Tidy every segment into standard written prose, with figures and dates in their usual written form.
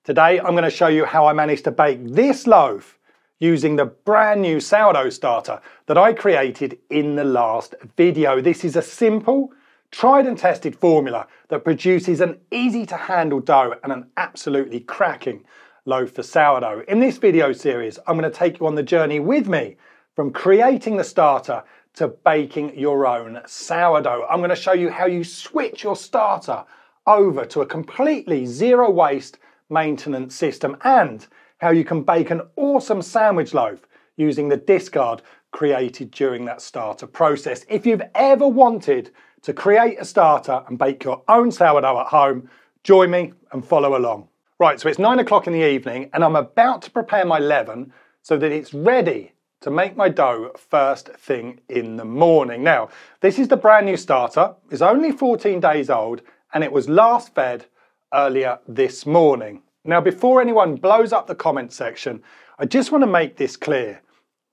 Today I'm going to show you how I managed to bake this loaf using the brand new sourdough starter that I created in the last video. This is a simple, tried and tested formula that produces an easy to handle dough and an absolutely cracking loaf for sourdough. In this video series, I'm going to take you on the journey with me from creating the starter to baking your own sourdough. I'm going to show you how you switch your starter over to a completely zero waste maintenance system and how you can bake an awesome sandwich loaf using the discard created during that starter process. If you've ever wanted to create a starter and bake your own sourdough at home, join me and follow along. Right, so it's 9 o'clock in the evening and I'm about to prepare my leaven so that it's ready to make my dough first thing in the morning. Now, this is the brand new starter. It's only 14 days old and it was last fed earlier this morning. Now, before anyone blows up the comment section, I just want to make this clear.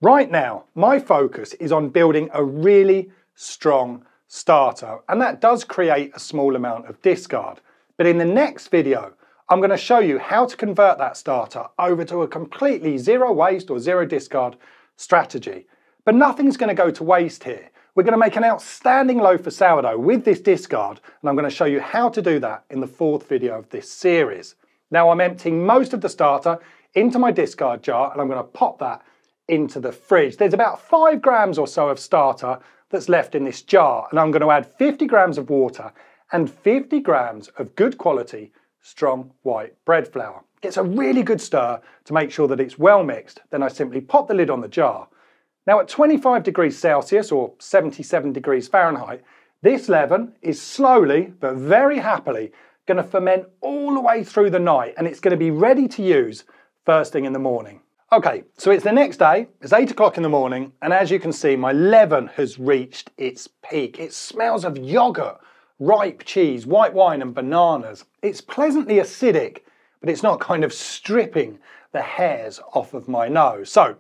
Right now, my focus is on building a really strong starter, and that does create a small amount of discard. But in the next video, I'm going to show you how to convert that starter over to a completely zero waste or zero discard strategy. But nothing's going to go to waste here. We're going to make an outstanding loaf of sourdough with this discard, and I'm going to show you how to do that in the fourth video of this series. Now I'm emptying most of the starter into my discard jar and I'm going to pop that into the fridge. There's about 5 grams or so of starter that's left in this jar, and I'm going to add 50 grams of water and 50 grams of good quality strong white bread flour. It's a really good stir to make sure that it's well mixed. Then I simply pop the lid on the jar. Now at 25 degrees Celsius or 77 degrees Fahrenheit, this leaven is slowly but very happily going to ferment all the way through the night, and it's going to be ready to use first thing in the morning. Okay, so it's the next day, it's 8 o'clock in the morning, and as you can see, my leaven has reached its peak. It smells of yogurt, ripe cheese, white wine and bananas. It's pleasantly acidic, but it's not kind of stripping the hairs off of my nose. So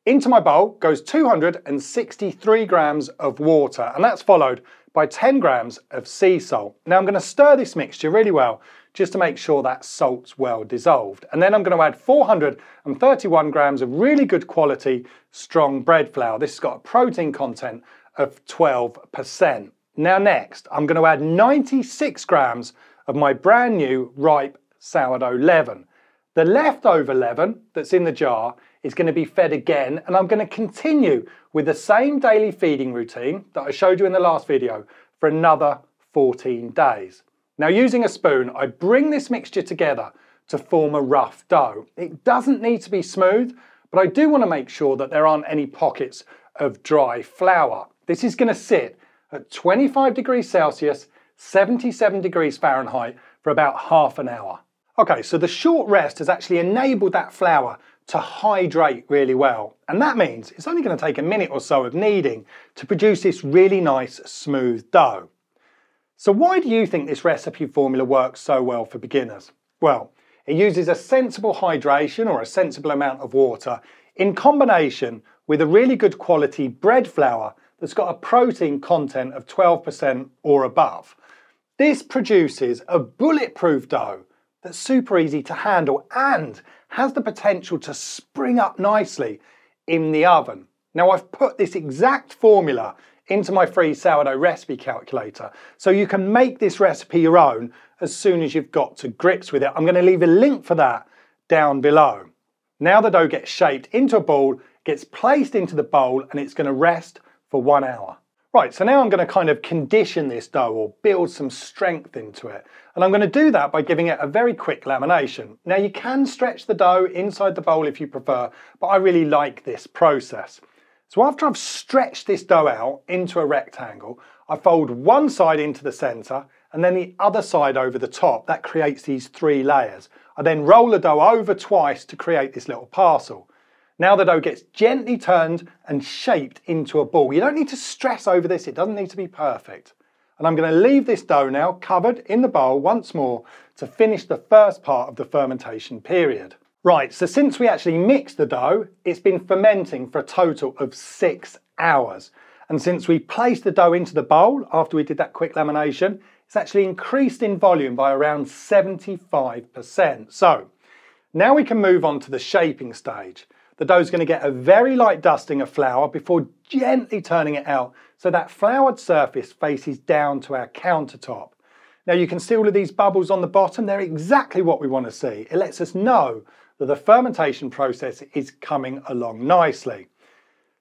into my bowl goes 263 grams of water, and that's followed by 10 grams of sea salt. Now I'm going to stir this mixture really well just to make sure that salt's well dissolved. And then I'm going to add 431 grams of really good quality strong bread flour. This has got a protein content of 12%. Now next, I'm going to add 96 grams of my brand new ripe sourdough leaven. The leftover leaven that's in the jar is going to be fed again, and I'm going to continue with the same daily feeding routine that I showed you in the last video for another 14 days. Now using a spoon, I bring this mixture together to form a rough dough. It doesn't need to be smooth, but I do want to make sure that there aren't any pockets of dry flour. This is going to sit at 25 degrees Celsius, 77 degrees Fahrenheit for about half an hour. Okay, so the short rest has actually enabled that flour to hydrate really well. And that means it's only going to take a minute or so of kneading to produce this really nice smooth dough. So why do you think this recipe formula works so well for beginners? Well, it uses a sensible hydration or a sensible amount of water in combination with a really good quality bread flour that's got a protein content of 12% or above. This produces a bulletproof dough that's super easy to handle and has the potential to spring up nicely in the oven. Now I've put this exact formula into my free sourdough recipe calculator so you can make this recipe your own as soon as you've got to grips with it. I'm going to leave a link for that down below. Now the dough gets shaped into a ball, gets placed into the bowl, and it's going to rest for 1 hour. Right, so now I'm going to kind of condition this dough or build some strength into it. And I'm going to do that by giving it a very quick lamination. Now you can stretch the dough inside the bowl if you prefer, but I really like this process. So after I've stretched this dough out into a rectangle, I fold one side into the center and then the other side over the top. That creates these 3 layers. I then roll the dough over twice to create this little parcel. Now the dough gets gently turned and shaped into a ball. You don't need to stress over this, it doesn't need to be perfect. And I'm going to leave this dough now covered in the bowl once more to finish the first part of the fermentation period. Right, so since we actually mixed the dough, it's been fermenting for a total of 6 hours. And since we placed the dough into the bowl after we did that quick lamination, it's actually increased in volume by around 75%. So Now we can move on to the shaping stage. The dough is going to get a very light dusting of flour before gently turning it out so that floured surface faces down to our countertop. Now you can see all of these bubbles on the bottom. They're exactly what we want to see. It lets us know that the fermentation process is coming along nicely.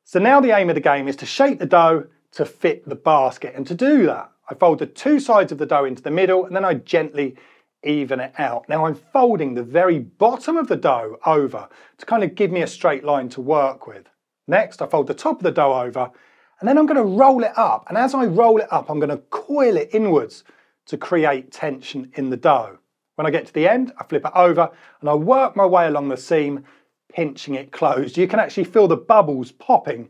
So now the aim of the game is to shape the dough to fit the basket, and to do that I fold the two sides of the dough into the middle and then I gently even it out. Now I'm folding the very bottom of the dough over to kind of give me a straight line to work with. Next I fold the top of the dough over and then I'm going to roll it up, and as I roll it up I'm going to coil it inwards to create tension in the dough. When I get to the end I flip it over and I work my way along the seam, pinching it closed. You can actually feel the bubbles popping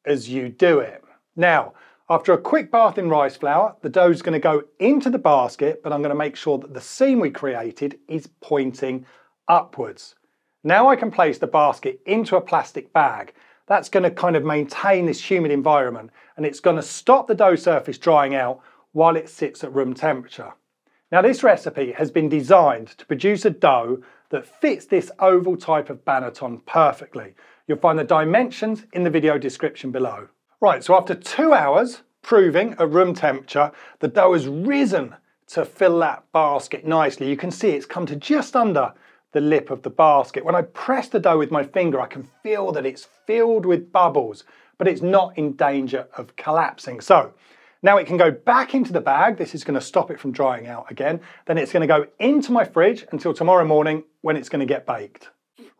as you do it. Now, after a quick bath in rice flour, the dough is going to go into the basket, but I'm going to make sure that the seam we created is pointing upwards. Now I can place the basket into a plastic bag. That's going to kind of maintain this humid environment, and it's going to stop the dough surface drying out while it sits at room temperature. Now this recipe has been designed to produce a dough that fits this oval type of banneton perfectly. You'll find the dimensions in the video description below. Right, so after 2 hours proving at room temperature, the dough has risen to fill that basket nicely. You can see it's come to just under the lip of the basket. When I press the dough with my finger, I can feel that it's filled with bubbles, but it's not in danger of collapsing. So now it can go back into the bag. This is going to stop it from drying out again. Then it's going to go into my fridge until tomorrow morning when it's going to get baked.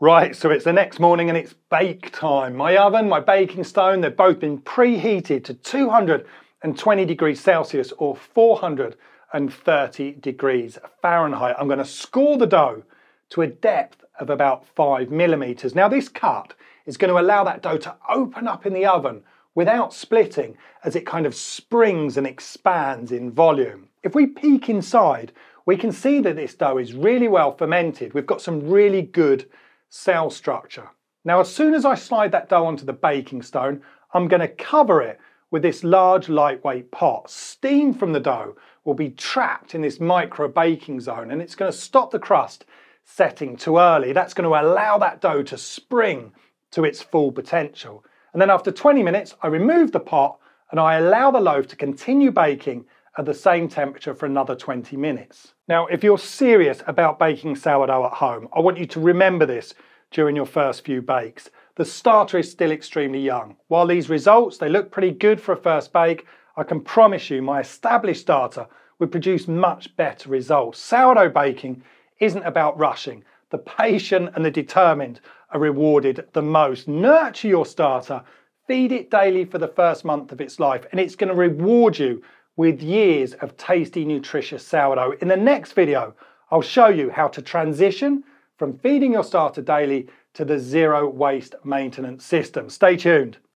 Right, so it's the next morning and it's bake time. My oven, my baking stone, they've both been preheated to 220 degrees Celsius or 430 degrees Fahrenheit. I'm going to score the dough to a depth of about 5 millimeters. Now this cut is going to allow that dough to open up in the oven without splitting as it kind of springs and expands in volume. If we peek inside, we can see that this dough is really well fermented. We've got some really good cell structure. Now as soon as I slide that dough onto the baking stone, I'm going to cover it with this large lightweight pot. Steam from the dough will be trapped in this micro baking zone, and it's going to stop the crust setting too early. That's going to allow that dough to spring to its full potential. And then after 20 minutes, I remove the pot and I allow the loaf to continue baking at the same temperature for another 20 minutes. Now, if you're serious about baking sourdough at home, I want you to remember this during your first few bakes. The starter is still extremely young. While these results, they look pretty good for a first bake, I can promise you my established starter would produce much better results. Sourdough baking isn't about rushing. The patient and the determined are rewarded the most. Nurture your starter, feed it daily for the first month of its life, and it's going to reward you with years of tasty, nutritious sourdough. In the next video, I'll show you how to transition from feeding your starter daily to the zero waste maintenance system. Stay tuned.